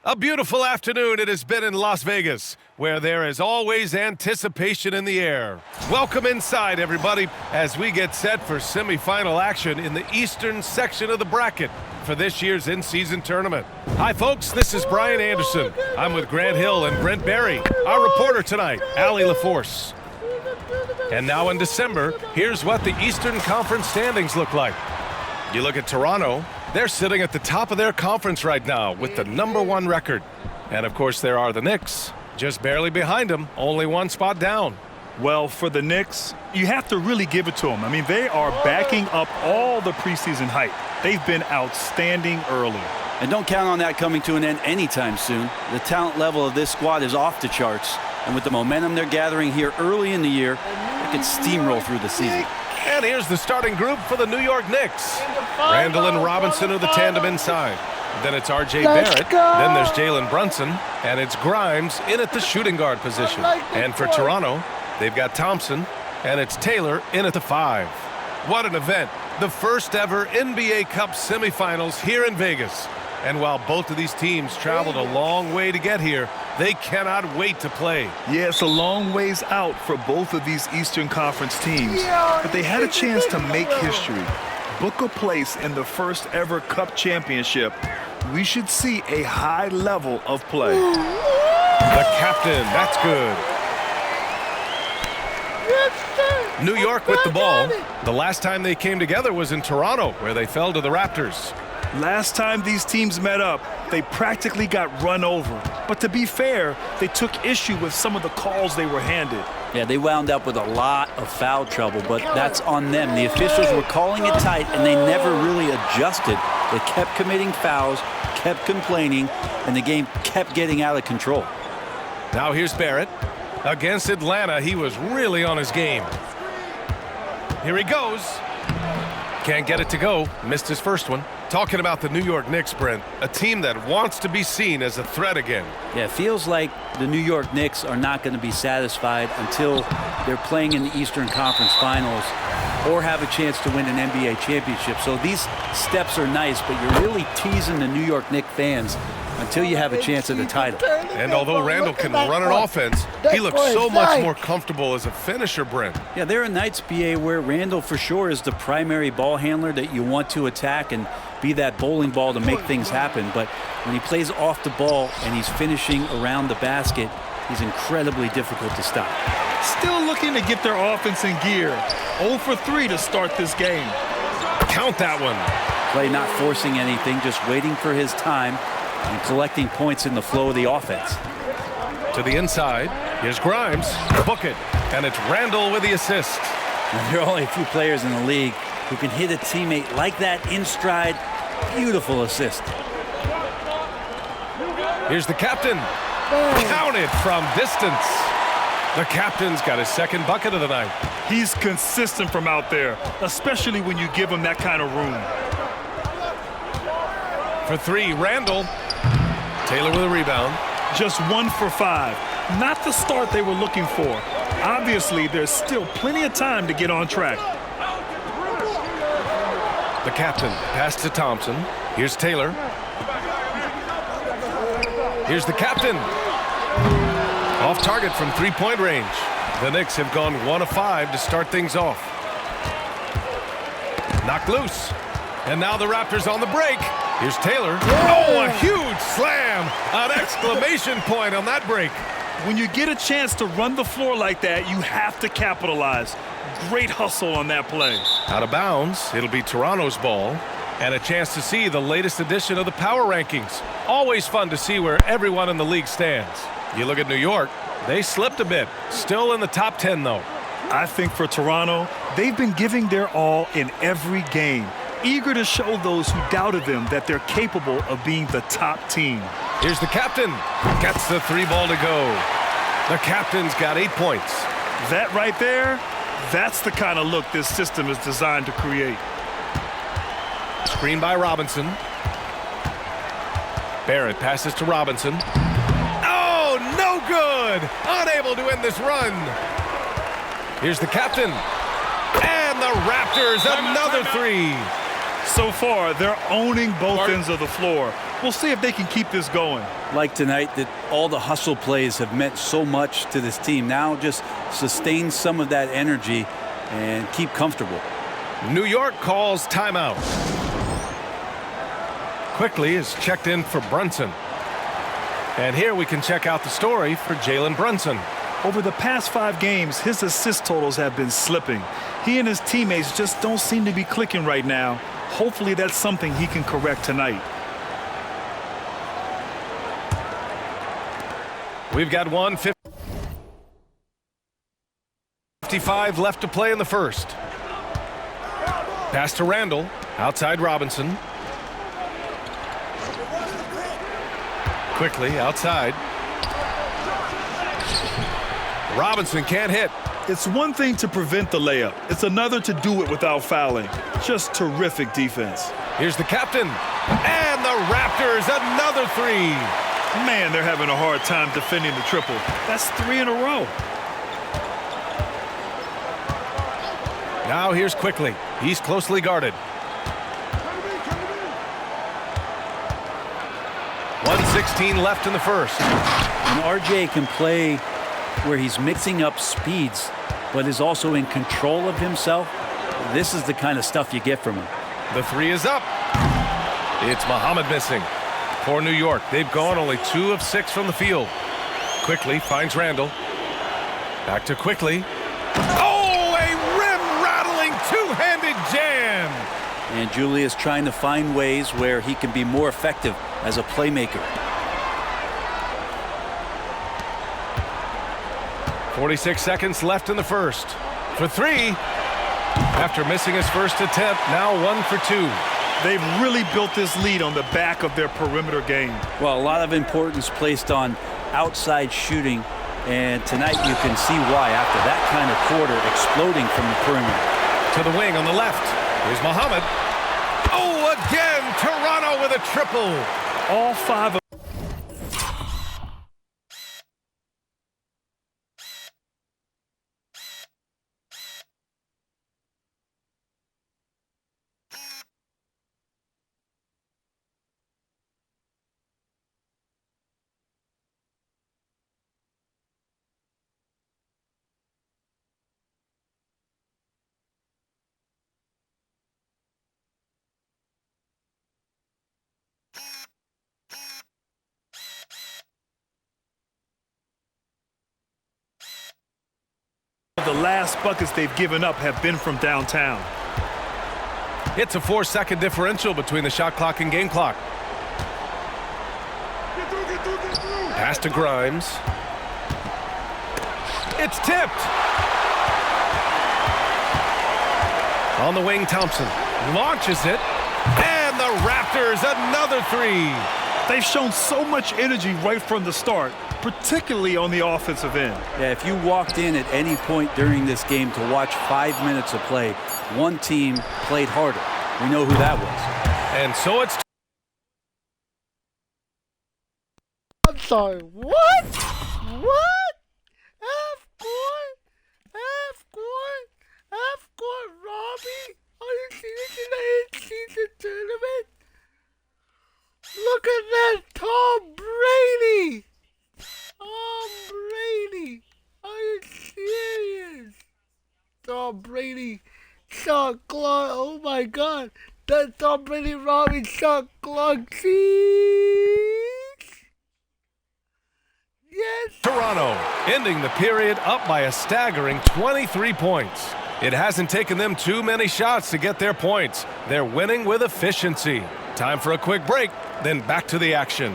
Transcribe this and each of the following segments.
A beautiful afternoon it has been in Las Vegas, where there is always anticipation in the air. Welcome inside, everybody, as we get set for semifinal action in the eastern section of the bracket for this year's in-season tournament. Hi, folks. This is Brian Anderson. I'm with Grant Hill and Brent Berry. Our reporter tonight, Allie LaForce. And now in December, here's what the Eastern Conference standings look like. You look at Toronto. They're sitting at the top of their conference right now with the #1 record. And, of course, there are the Knicks, just barely behind them, only one spot down. Well, for the Knicks, you have to really give it to them. I mean, they are backing up all the preseason hype. They've been outstanding early. And don't count on that coming to an end anytime soon. The talent level of this squad is off the charts. And with the momentum they're gathering here early in the year, they could steamroll through the season. And here's the starting group for the New York Knicks. Randall and Robinson are the tandem inside. Then it's R.J. Barrett. Then there's Jalen Brunson. And it's Grimes in at the shooting guard position. And for Toronto, they've got Thompson. And it's Taylor in at the 5. What an event. The first ever NBA Cup semifinals here in Vegas. And while both of these teams traveled a long way to get here, they cannot wait to play. Yeah, it's a long ways out for both of these Eastern Conference teams. But they had a chance to make history. Book a place in the first ever Cup championship. We should see a high level of play. The captain, that's good. New York with the ball. The last time they came together was in Toronto, where they fell to the Raptors. Last time these teams met up, they practically got run over. But to be fair, they took issue with some of the calls they were handed. Yeah, they wound up with a lot of foul trouble, but that's on them. The officials were calling it tight, and they never really adjusted. They kept committing fouls, kept complaining, and the game kept getting out of control. Now here's Barrett. Against Atlanta, he was really on his game. Here he goes. Can't get it to go. Missed his first one. Talking about the New York Knicks, Brent, a team that wants to be seen as a threat again. Yeah, it feels like the New York Knicks are not going to be satisfied until they're playing in the Eastern Conference Finals or have a chance to win an NBA championship. So these steps are nice, but you're really teasing the New York Knicks fans until you have a chance at the title. And although Randall can run an offense, he looks so much more comfortable as a finisher, Brent. Yeah, there are nights, BA, where Randall for sure is the primary ball handler that you want to attack and be that bowling ball to make things happen. But when he plays off the ball and he's finishing around the basket, he's incredibly difficult to stop. Still looking to get their offense in gear. 0 for 3 to start this game. Count that one. Clay not forcing anything, just waiting for his time and collecting points in the flow of the offense. To the inside, here's Grimes. Book it. And it's Randall with the assist. And there are only a few players in the league who can hit a teammate like that in stride. Beautiful assist. Here's the captain. Counted from distance. The captain's got his second bucket of the night. He's consistent from out there, especially when you give him that kind of room. For 3, Randall. Taylor with a rebound. Just 1 for 5. Not the start they were looking for. Obviously, there's still plenty of time to get on track. The captain pass to Thompson. Here's Taylor. Here's the captain. Off target from 3-point range. The Knicks have gone 1 of 5 to start things off. Knocked loose. And now the Raptors on the break. Here's Taylor. Oh, a huge slam. An exclamation point on that break. When you get a chance to run the floor like that, you have to capitalize. Great hustle on that play. Out of bounds, it'll be Toronto's ball. And a chance to see the latest edition of the power rankings. Always fun to see where everyone in the league stands. You look at New York, they slipped a bit. Still in the top 10, though. I think for Toronto, they've been giving their all in every game. Eager to show those who doubted them that they're capable of being the top team. Here's the captain. Gets the 3 ball to go. The captain's got 8 points. That right there, that's the kind of look this system is designed to create. Screen by Robinson. Barrett passes to Robinson. Oh, no good! Unable to end this run. Here's the captain. And the Raptors, another 3. So far, they're owning both ends of the floor. We'll see if they can keep this going. Like tonight, that all the hustle plays have meant so much to this team. Now just sustain some of that energy and keep comfortable. New York calls timeout. Quickly is checked in for Brunson. And here we can check out the story for Jalen Brunson. Over the past 5 games, his assist totals have been slipping. He and his teammates just don't seem to be clicking right now. Hopefully that's something he can correct tonight. We've got 1:55 left to play in the first. Pass to Randall, outside Robinson. Quickly, outside. Robinson can't hit. It's one thing to prevent the layup. It's another to do it without fouling. Just terrific defense. Here's the captain. And the Raptors, another 3. Man, they're having a hard time defending the triple. That's 3 in a row. Now here's Quickly. He's closely guarded. 1:16 left in the first. And RJ can play where he's mixing up speeds, but is also in control of himself. This is the kind of stuff you get from him. The 3 is up. It's Muhammad missing. For New York, they've gone only 2 of 6 from the field. Quickly finds Randall. Back to Quickly. Oh, a rim-rattling two-handed jam. And Julius trying to find ways where he can be more effective as a playmaker. 46 seconds left in the first. For 3. After missing his first attempt, now 1 for 2. They've really built this lead on the back of their perimeter game. Well, a lot of importance placed on outside shooting, and tonight you can see why after that kind of quarter exploding from the perimeter. To the wing on the left. Here's Muhammad. Oh, again, Toronto with a triple. All 5 of the last buckets they've given up have been from downtown. It's a 4-second differential between the shot clock and game clock. Pass to Grimes. It's tipped. On the wing, Thompson launches it. And the Raptors, another 3. They've shown so much energy right from the start, particularly on the offensive end. Yeah, if you walked in at any point during this game to watch 5 minutes of play, one team played harder. We know who that was. And so it's... I'm sorry, what? What? Half-court? Half-court? Half-court, Robbie? Are you seeing this in the in-season tournament? Look at that, Tom Brady! Tom Brady! Are you serious? Tom Brady, shot clock, oh my God! That Tom Brady Robbie shot clock, yes! Toronto ending the period up by a staggering 23 points. It hasn't taken them too many shots to get their points. They're winning with efficiency. Time for a quick break, then back to the action.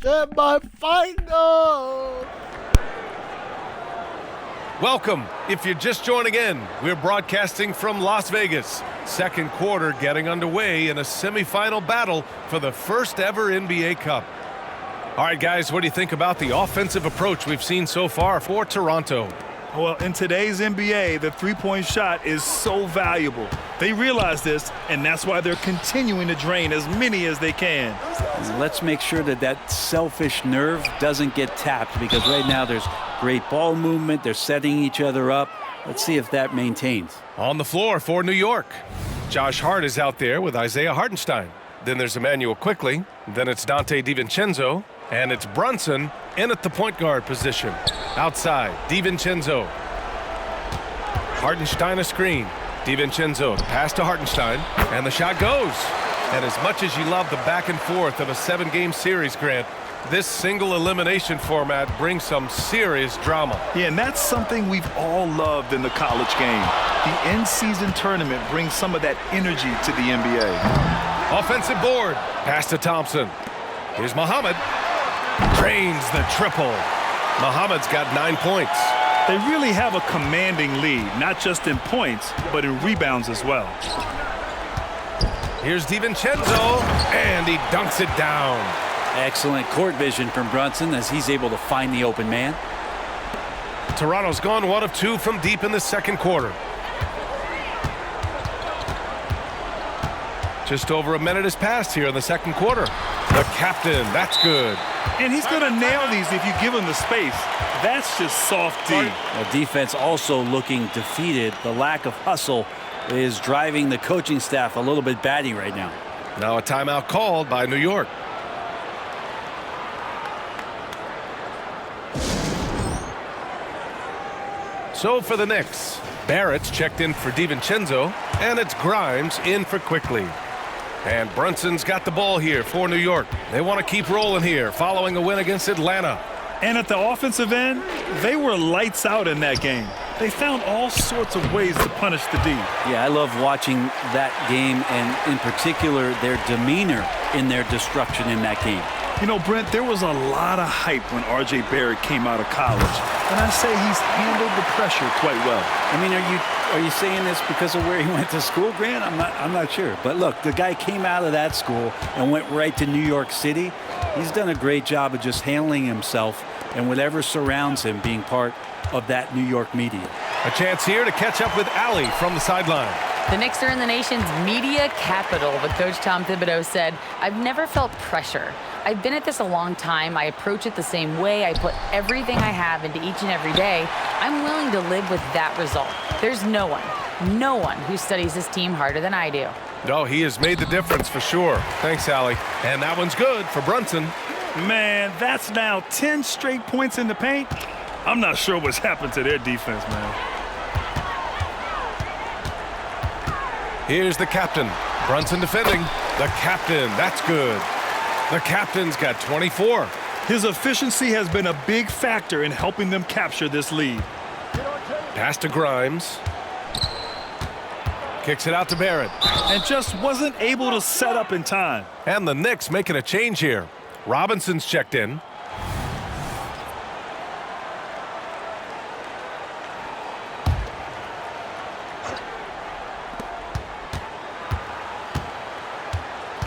Semi-final! Welcome. If you're just joining in, we're broadcasting from Las Vegas. Second quarter getting underway in a semifinal battle for the first ever NBA Cup. All right, guys, what do you think about the offensive approach we've seen so far for Toronto? Well, in today's NBA, the three-point shot is so valuable. They realize this, and that's why they're continuing to drain as many as they can. Let's make sure that that selfish nerve doesn't get tapped, because right now there's great ball movement. They're setting each other up. Let's see if that maintains. On the floor for New York, Josh Hart is out there with Isaiah Hartenstein. Then there's Emmanuel Quickly. Then it's Dante DiVincenzo. And it's Brunson in at the point guard position. Outside, DiVincenzo. Hartenstein a screen. DiVincenzo, pass to Hartenstein, and the shot goes. And as much as you love the back and forth of a 7-game series, Grant, this single elimination format brings some serious drama. Yeah, and that's something we've all loved in the college game. The in-season tournament brings some of that energy to the NBA. Offensive board, pass to Thompson. Here's Muhammad. Drains the triple. Muhammad's got 9 points. They really have a commanding lead, not just in points, but in rebounds as well. Here's DiVincenzo, and he dunks it down. Excellent court vision from Brunson as he's able to find the open man. Toronto's gone 1 of 2 from deep in the second quarter. Just over a minute has passed here in the second quarter. The captain, that's good. And he's going to nail these if you give him the space. That's just soft D. The defense also looking defeated. The lack of hustle is driving the coaching staff a little bit batty right now. Now a timeout called by New York. So for the Knicks, Barrett's checked in for DiVincenzo, and it's Grimes in for Quickly. And Brunson's got the ball here for New York. They want to keep rolling here following a win against Atlanta. And at the offensive end, they were lights out in that game. They found all sorts of ways to punish the D. Yeah, I love watching that game, and in particular their demeanor in their destruction in that game. You know, Brent, there was a lot of hype when R.J. Barrett came out of college. And I say he's handled the pressure quite well. I mean, are you saying this because of where he went to school, Grant? I'm not sure. But look, the guy came out of that school and went right to New York City. He's done a great job of just handling himself and whatever surrounds him being part of that New York media. A chance here to catch up with Allie from the sideline. The Knicks are in the nation's media capital, but Coach Tom Thibodeau said, "I've never felt pressure. I've been at this a long time. I approach it the same way. I put everything I have into each and every day. I'm willing to live with that result. There's no one who studies this team harder than I do." No, he has made the difference for sure. Thanks, Allie. And that one's good for Brunson. Man, that's now 10 straight points in the paint. I'm not sure what's happened to their defense, man. Here's the captain. Brunson defending. The captain, that's good. The captain's got 24. His efficiency has been a big factor in helping them capture this lead. Pass to Grimes. Kicks it out to Barrett. And just wasn't able to set up in time. And the Knicks making a change here. Robinson's checked in.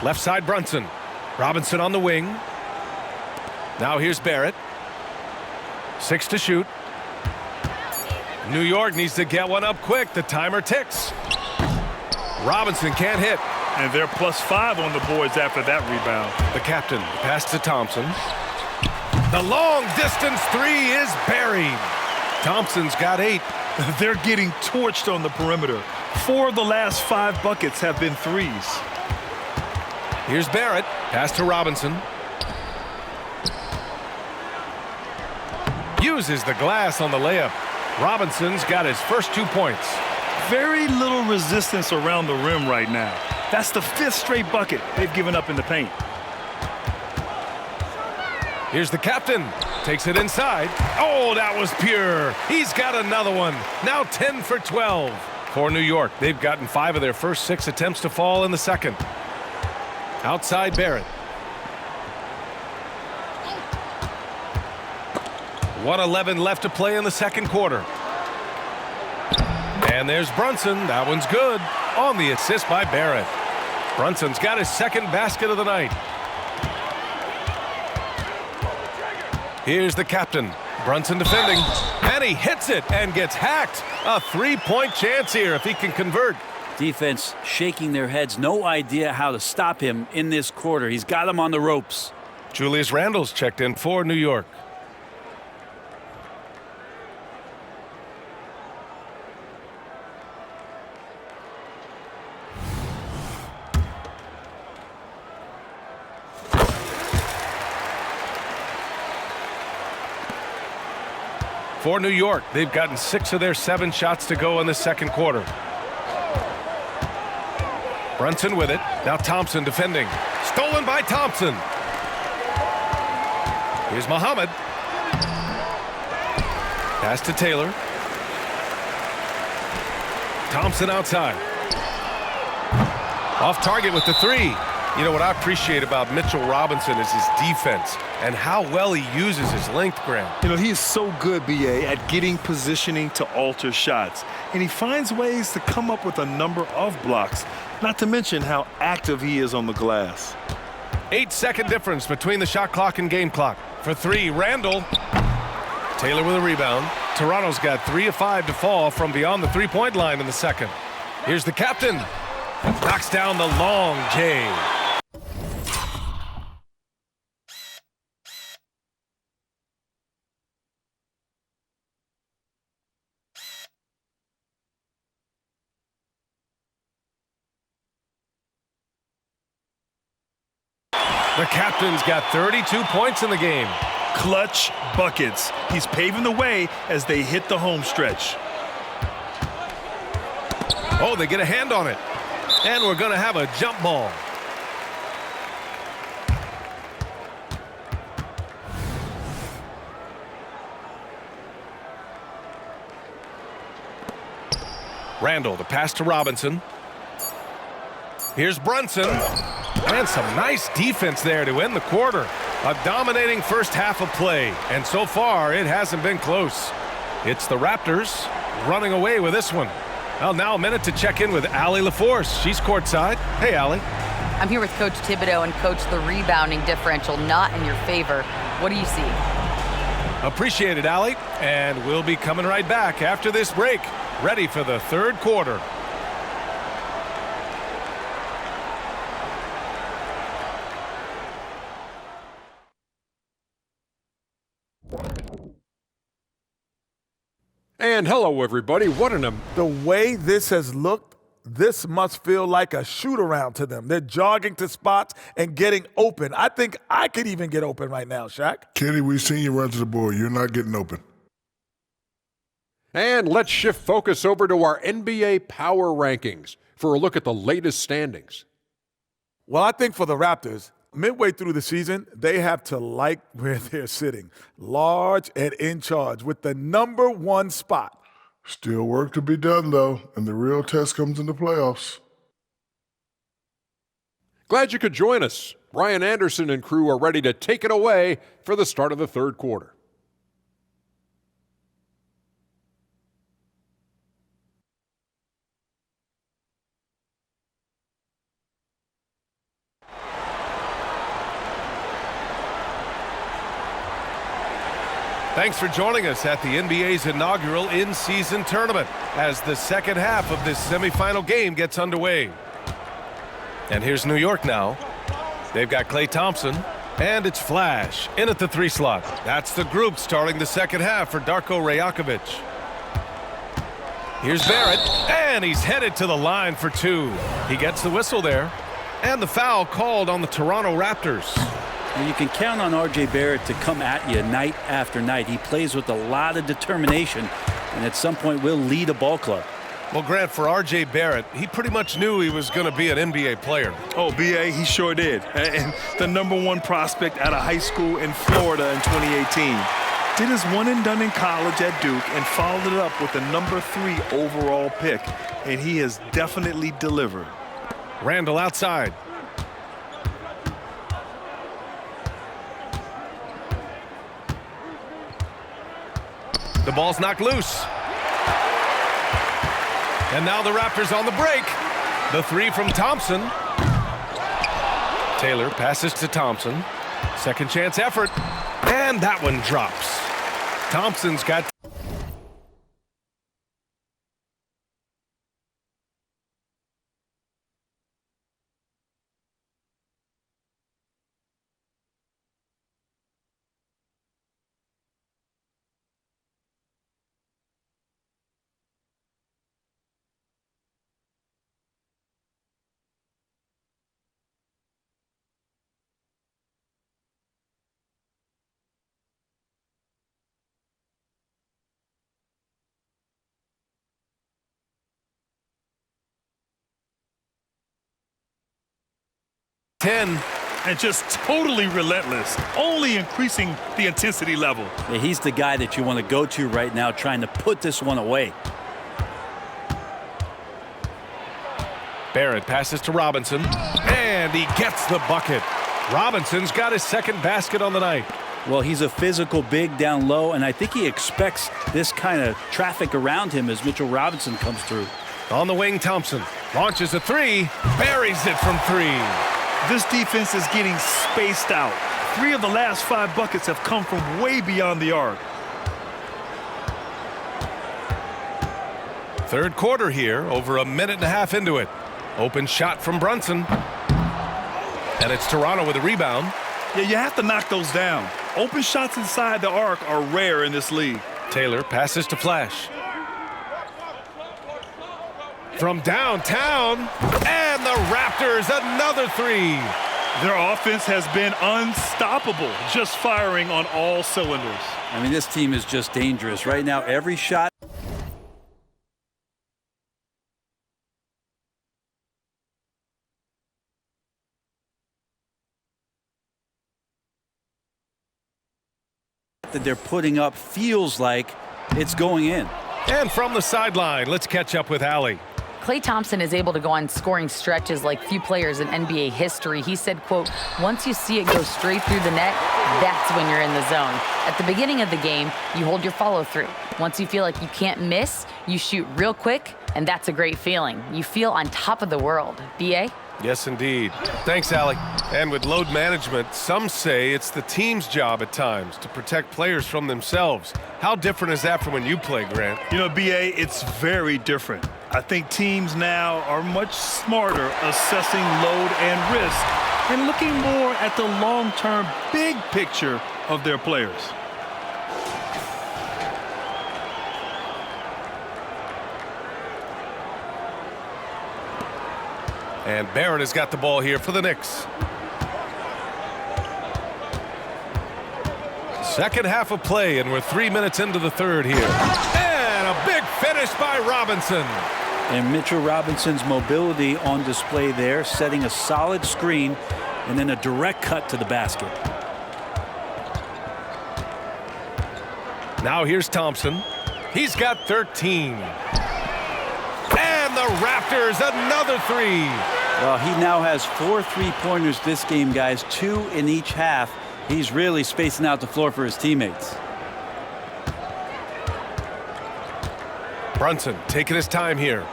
Left side Brunson. Robinson on the wing. Now here's Barrett. 6 to shoot. New York needs to get one up quick. The timer ticks. Robinson can't hit. And they're +5 on the boards after that rebound. The captain, pass to Thompson. The long distance three is buried. Thompson's got 8. They're getting torched on the perimeter. 4 of the last 5 buckets have been threes. Here's Barrett. Pass to Robinson. Uses the glass on the layup. Robinson's got his first 2 points. Very little resistance around the rim right now. That's the 5th straight bucket they've given up in the paint. Here's the captain. Takes it inside. Oh, that was pure. He's got another one. Now 10 for 12 for New York. They've gotten 5 of their first 6 attempts to fall in the second. Outside Barrett. 1:11 left to play in the second quarter. And there's Brunson. That one's good on the assist by Barrett. Brunson's got his second basket of the night. Here's the captain. Brunson defending. And he hits it and gets hacked. A three-point chance here if he can convert. Defense shaking their heads. No idea how to stop him in this quarter. He's got him on the ropes. Julius Randle's checked in for New York. For New York, they've gotten 6 of their 7 shots to go in the second quarter. Brunson with it. Now Thompson defending. Stolen by Thompson. Here's Muhammad. Pass to Taylor. Thompson outside. Off target with the 3. You know what I appreciate about Mitchell Robinson is his defense and how well he uses his length, Grant. You know, he is so good, B.A., at getting positioning to alter shots. And he finds ways to come up with a number of blocks, not to mention how active he is on the glass. 8-second difference between the shot clock and game clock. For 3, Randle. Taylor with a rebound. Toronto's got 3 of 5 to fall from beyond the three-point line in the second. Here's the captain. Knocks down the long J. The captain's got 32 points in the game. Clutch buckets. He's paving the way as they hit the home stretch. Oh, they get a hand on it. And we're going to have a jump ball. Randle, the pass to Robinson. Here's Brunson. And some nice defense there to end the quarter. A dominating first half of play. And so far, it hasn't been close. It's the Raptors running away with this one. Well, now a minute to check in with Allie LaForce. She's courtside. Hey, Allie. I'm here with Coach Thibodeau, and Coach, the rebounding differential not in your favor. What do you see? Appreciate it, Allie. And we'll be coming right back after this break. Ready for the third quarter. And hello, everybody. The way this has looked, this must feel like a shoot-around to them. They're jogging to spots and getting open. I think I could even get open right now, Shaq. Kenny, we've seen you run to the board. You're not getting open. And let's shift focus over to our NBA power rankings for a look at the latest standings. Well, I think for the Raptors, midway through the season, they have to like where they're sitting. Large and in charge with the number 1 spot. Still work to be done, though, and the real test comes in the playoffs. Glad you could join us. Brian Anderson and crew are ready to take it away for the start of the third quarter. Thanks for joining us at the NBA's inaugural in-season tournament as the second half of this semifinal game gets underway. And here's New York now. They've got Klay Thompson, and it's Flash in at the 3 slot. That's the group starting the second half for Darko Rajakovic. Here's Barrett, and he's headed to the line for 2. He gets the whistle there, and the foul called on the Toronto Raptors. And you can count on R.J. Barrett to come at you night after night. He plays with a lot of determination, and at some point will lead a ball club. Well, Grant, for R.J. Barrett, he pretty much knew he was going to be an NBA player. Oh, B.A., he sure did. And the number 1 prospect out of high school in Florida in 2018. Did his one and done in college at Duke and followed it up with the number 3 overall pick. And he has definitely delivered. Randle outside. The ball's knocked loose. And now the Raptors on the break. The three from Thompson. Taylor passes to Thompson. Second chance effort. And that one drops. Thompson's got... And just totally relentless, only increasing the intensity level. Yeah, he's the guy that you want to go to right now, trying to put this one away. Barrett passes to Robinson, and he gets the bucket. Robinson's got his second basket on the night. Well, he's a physical big down low, and I think he expects this kind of traffic around him as Mitchell Robinson comes through. On the wing, Thompson launches a three, buries it from three. This defense is getting spaced out. 3 of the last 5 buckets have come from way beyond the arc. Third quarter here, over a minute and a half into it. Open shot from Brunson. And it's Toronto with a rebound. Yeah, you have to knock those down. Open shots inside the arc are rare in this league. Taylor passes to Flash. From downtown, and the Raptors another three. Their offense has been unstoppable, just firing on all cylinders. I mean, this team is just dangerous. Right now, every shot. That they're putting up feels like it's going in. And from the sideline, let's catch up with Allie. Klay Thompson is able to go on scoring stretches like few players in NBA history. He said, quote, once you see it go straight through the net, that's when you're in the zone. At the beginning of the game, you hold your follow through. Once you feel like you can't miss, you shoot real quick, and that's a great feeling. You feel on top of the world. B.A.? Yes, indeed. Thanks, Allie. And with load management, some say it's the team's job at times to protect players from themselves. How different is that from when you play, Grant? You know, B.A., it's very different. I think teams now are much smarter assessing load and risk and looking more at the long-term big picture of their players. And Barrett has got the ball here for the Knicks. Second half of play, and we're 3 minutes into the third here. And a big finish by Robinson. And Mitchell Robinson's mobility on display there, setting a solid screen and then a direct cut to the basket. Now here's Thompson. He's got 13. And the Raptors another three. Well, he now has 4 3-pointers this game, guys, 2 in each half. He's really spacing out the floor for his teammates. Brunson taking his time here.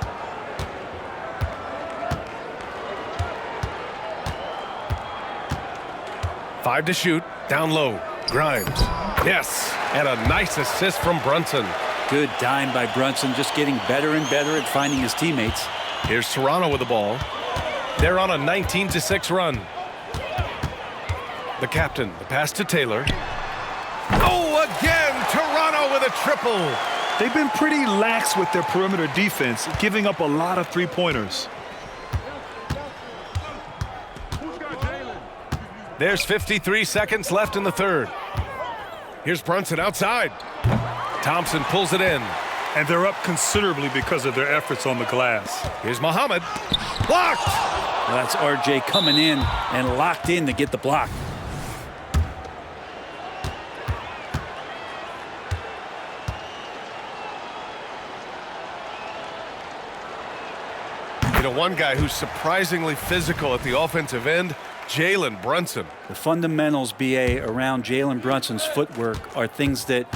Five to shoot, down low, Grimes. Yes, and a nice assist from Brunson. Good dime by Brunson, just getting better and better at finding his teammates. Here's Toronto with the ball. They're on a 19-6 run. The captain, the pass to Taylor. Oh, again, Toronto with a triple. They've been pretty lax with their perimeter defense, giving up a lot of three-pointers. There's 53 seconds left in the third. Here's Brunson outside. Thompson pulls it in. And they're up considerably because of their efforts on the glass. Here's Muhammad. Blocked! Well, that's RJ coming in and locked in to get the block. You know, one guy who's surprisingly physical at the offensive end, Jalen Brunson. The fundamentals, BA, around Jalen Brunson's footwork are things that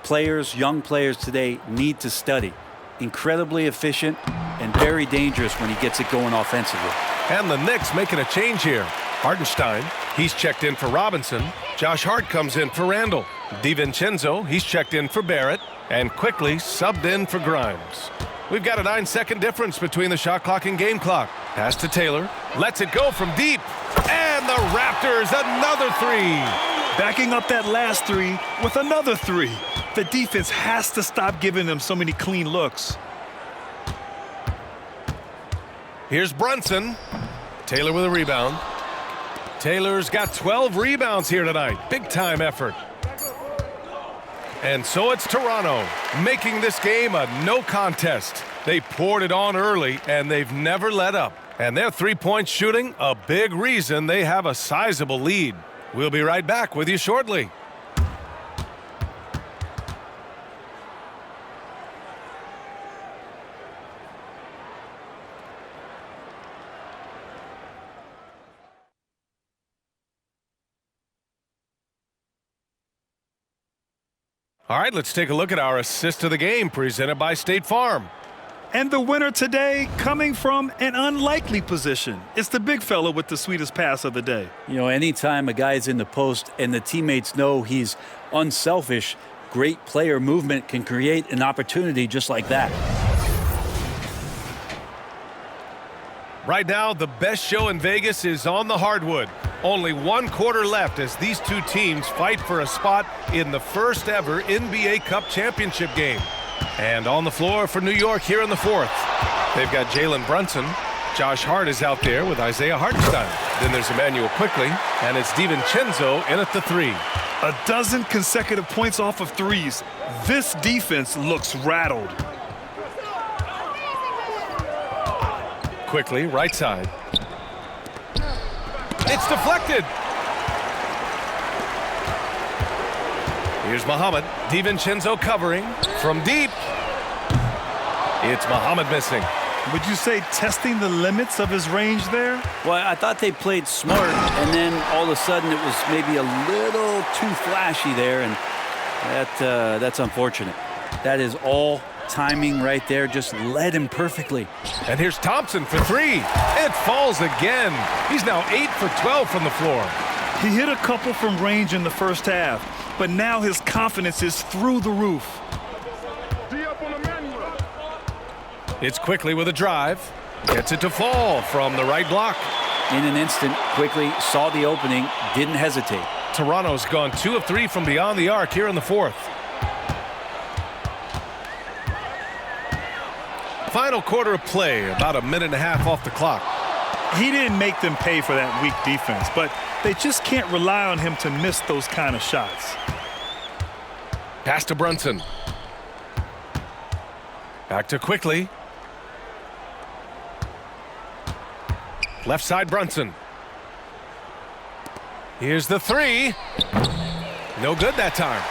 players, young players today, need to study. incredibly efficient and very dangerous when he gets it going offensively. And the Knicks making a change here. Hartenstein, he's checked in for Robinson. Josh Hart comes in for Randall. DiVincenzo, he's checked in for Barrett. And quickly subbed in for Grimes. We've got a 9-second difference between the shot clock and game clock. Pass to Taylor. Lets it go from deep. And the Raptors, another three. Backing up that last three with another three. The defense has to stop giving them so many clean looks. Here's Brunson. Taylor with a rebound. Taylor's got 12 rebounds here tonight. Big time effort. And so it's Toronto, making this game a no contest. They poured it on early, and they've never let up. And their three-point shooting, a big reason they have a sizable lead. We'll be right back with you shortly. All right, let's take a look at our assist of the game presented by State Farm. And the winner today coming from an unlikely position. It's the big fella with the sweetest pass of the day. You know, anytime a guy is in the post and the teammates know he's unselfish, great player movement can create an opportunity just like that. Right now, the best show in Vegas is on the hardwood. Only 1 quarter left as these two teams fight for a spot in the first ever NBA Cup championship game. And on the floor for New York here in the fourth. They've got Jalen Brunson. Josh Hart is out there with Isaiah Hartenstein. Then there's Emmanuel Quickly, and it's DiVincenzo in at the three. A dozen consecutive points off of threes. This defense looks rattled. Quickly, right side. It's deflected. Here's Muhammad. DiVincenzo covering from deep. It's Muhammad missing. Would you say testing the limits of his range there? Well, I thought they played smart, and then all of a sudden it was maybe a little too flashy there, and that's unfortunate. That is all timing right there, just led him perfectly. And here's Thompson for three. It falls again. He's now 8 for 12 from the floor. He hit a couple from range in the first half, but now his confidence is through the roof. It's Quickly with a drive. Gets it to fall from the right block. In an instant, Quickly saw the opening, didn't hesitate. Toronto's gone 2 of 3 from beyond the arc here in the fourth. Final quarter of play, about a minute and a half off the clock. He didn't make them pay for that weak defense, but they just can't rely on him to miss those kind of shots. Pass to Brunson. Back to Quickly. Left side Brunson. Here's the three. No good that time.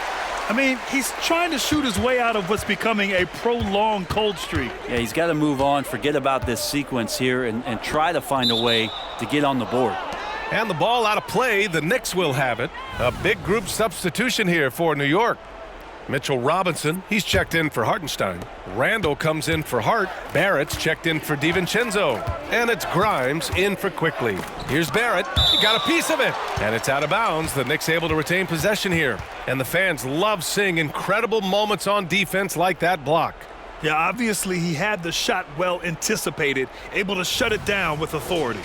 I mean, he's trying to shoot his way out of what's becoming a prolonged cold streak. Yeah, he's got to move on, forget about this sequence here, and try to find a way to get on the board. And the ball out of play. The Knicks will have it. A big group substitution here for New York. Mitchell Robinson, he's checked in for Hartenstein. Randall comes in for Hart. Barrett's checked in for DiVincenzo. And it's Grimes in for Quickly. Here's Barrett. He got a piece of it. And it's out of bounds. The Knicks able to retain possession here. And the fans love seeing incredible moments on defense like that block. Yeah, obviously he had the shot well anticipated, able to shut it down with authority.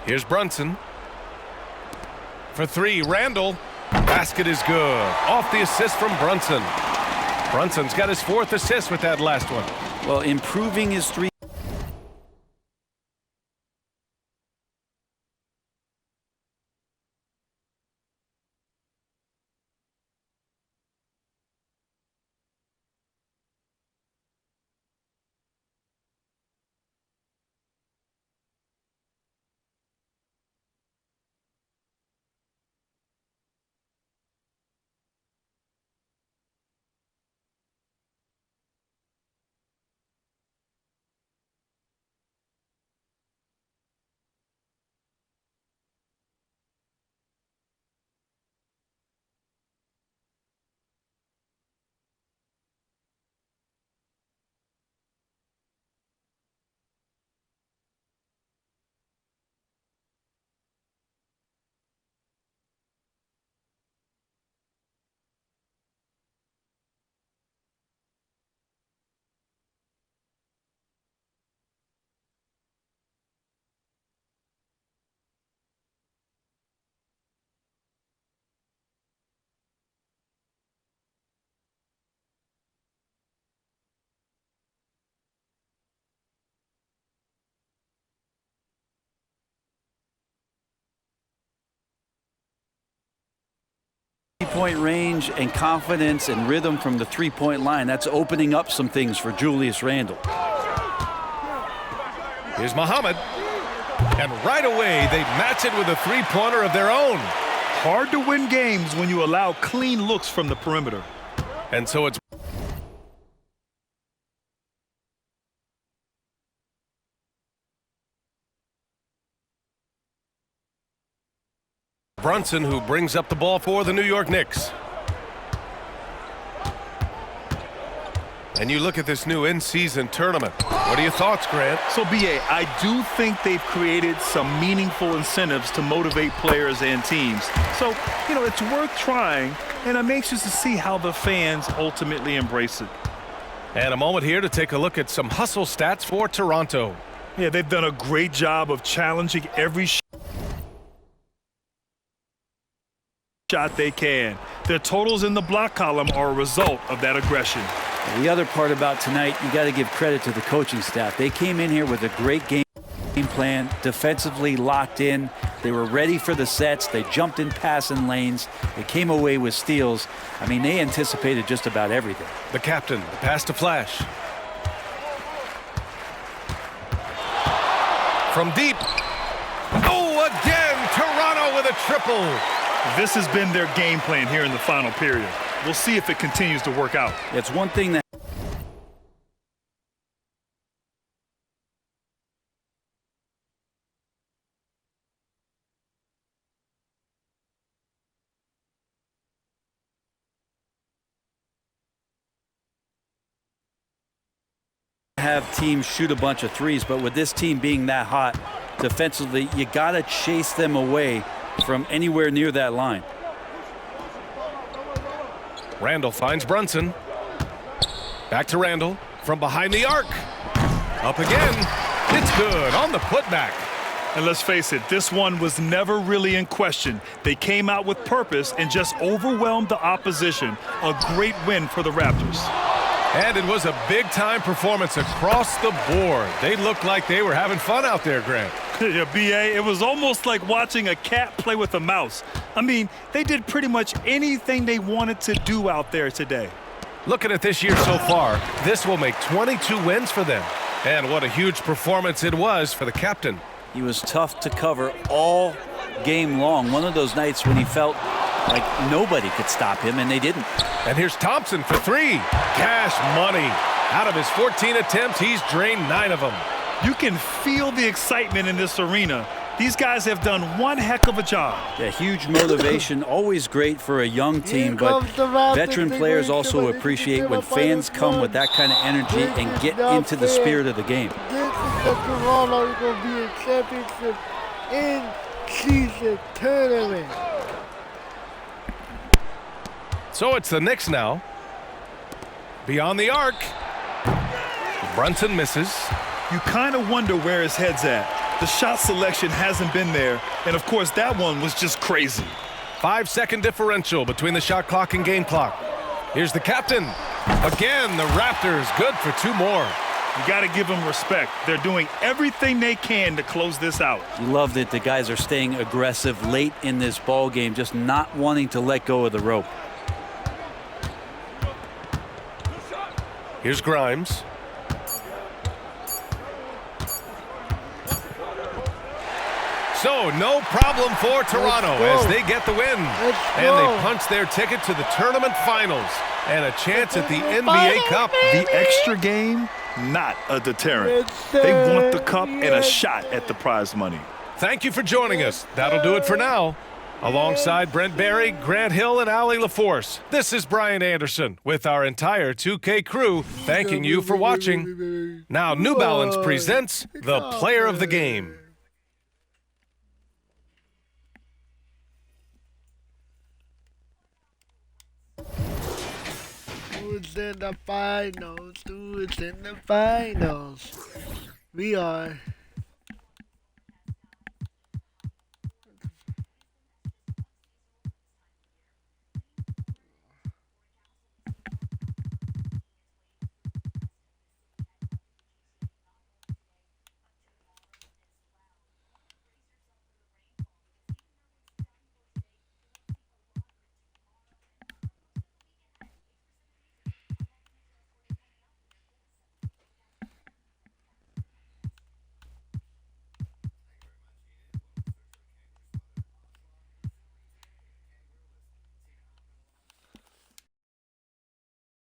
Here's Brunson. For three, Randall. Basket is good. Off the assist from Brunson. Brunson's got his 4th assist with that last one. Well, improving his three. Three-point range and confidence and rhythm from the three-point line. That's opening up some things for Julius Randle. Here's Muhammad. And right away, they match it with a three-pointer of their own. Hard to win games when you allow clean looks from the perimeter. And so it's Brunson who brings up the ball for the New York Knicks. And you look at this new in-season tournament. What are your thoughts, Grant? So, B.A., I do think they've created some meaningful incentives to motivate players and teams. So, it's worth trying, and I'm anxious to see how the fans ultimately embrace it. And a moment here to take a look at some hustle stats for Toronto. Yeah, they've done a great job of challenging every shot they can. Their totals in the block column are a result of that aggression. The other part about tonight, you got to give credit to the coaching staff. They came in here with a great game plan, defensively locked in. They were ready for the sets. They jumped in passing lanes. They came away with steals. I mean, they anticipated just about everything. The captain, the pass to Flash. From deep. Oh, again, Toronto with a triple. This has been their game plan here in the final period. We'll see if it continues to work out. It's one thing that have teams shoot a bunch of threes, but with this team being that hot defensively, you got to chase them away from anywhere near that line. Randle finds Brunson. Back to Randle from behind the arc. Up again. It's good on the putback. And let's face it, this one was never really in question. They came out with purpose and just overwhelmed the opposition. A great win for the Raptors. And it was a big-time performance across the board. They looked like they were having fun out there, Grant. Yeah, B.A., it was almost like watching a cat play with a mouse. I mean, they did pretty much anything they wanted to do out there today. Looking at this year so far, this will make 22 wins for them. And what a huge performance it was for the captain. He was tough to cover all game long. One of those nights when he felt like nobody could stop him, and they didn't. And here's Thompson for three. Cash money. Out of his 14 attempts, he's drained 9 of them. You can feel the excitement in this arena. These guys have done one heck of a job. Yeah, huge motivation, always great for a young team, but veteran players also appreciate when fans come with that kind of energy and get into the spirit of the game. This is the Toronto going to be a championship in-season tournament. So it's the Knicks now. Beyond the arc. Brunson misses. You kind of wonder where his head's at. The shot selection hasn't been there, and of course that one was just crazy. 5-second differential between the shot clock and game clock. Here's the captain. Again, the Raptors good for 2 more. You got to give them respect. They're doing everything they can to close this out. You love that the guys are staying aggressive late in this ball game, just not wanting to let go of the rope. Here's Grimes. So, no problem for Toronto as they get the win. And they punch their ticket to the tournament finals and a chance at the NBA Cup. The extra game, not a deterrent. They want the cup and a shot at the prize money. Thank you for joining us. That'll do it for now. Alongside Brent Barry, Grant Hill, and Allie LaForce, this is Brian Anderson with our entire 2K crew thanking you for watching. Now, New Balance presents the Player of the Game. Who's in the finals? Who's in the finals? We are.